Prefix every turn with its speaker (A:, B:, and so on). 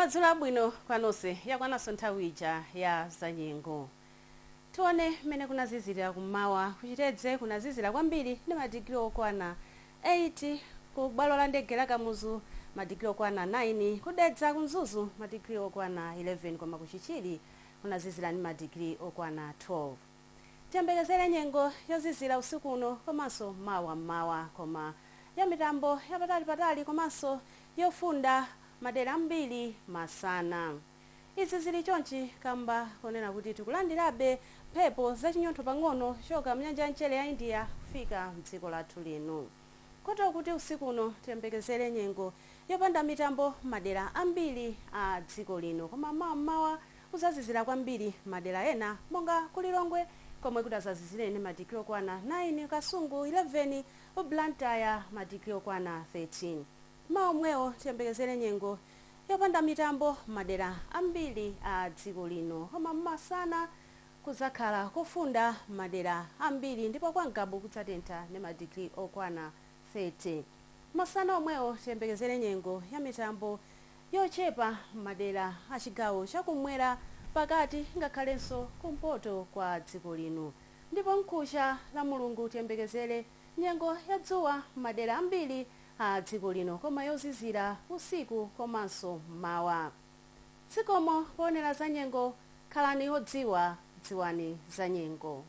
A: Madzulo abwino kwanonse yakwananso nthawi ija ya zanyengo. Tione mmene kunazizira kummawa kuchitedze kunazizira kwambiri ndi madigiri okwana 8 ku bwalo la ndege la Kamuzu, madigiri okwana 9 kudedza kumzuzu, madigiri okwana 11 koma kuchichiri kunazizira ndi madigiri okwana 12. Tiyembekezere nyengo yozizira usiku uno komanso mawa koma ya mitambo yapatali komanso yofunda madera ambiri masana. Izi zili chonchi kamba konena kuti tikulandirabe mphepo zachinyontho pang'ono choka mnyanja mchere ya India kufika mdziko lathu lino. Kotero kuti usiku uno tiyembekezere nyengo yopanda mitambo madera ambiri a dziko lino, koma mawa uzazizira kwambiri madera ena monga kulilongwe komwe kutazazizireni madigiri okwana 9, Kasungu 11, Blantyre madigiri okwana 13. Maomwewo tiyembekezere nyengo yopanda mitambo madera ambiri a dziko lino, koma masana kuzakhala kufunda madera ambiri ndipo kwa Ngabu kudzatentha ndi madigiri okwana 30. Masana omwewo tiyembekezere nyengo ya mitambo yochepa madera a chigawo chakumwera pakati ngakhalenso kumpoto kwa dziko lino, ndipo mkucha la Mulungu tiyembekezere nyengo ya dzuwa madera ambiri a dziko lino koma yozizira usiku komanso mawa. Zikomo poonera za nyengo, khalani odziwa, dziwani za nyengo.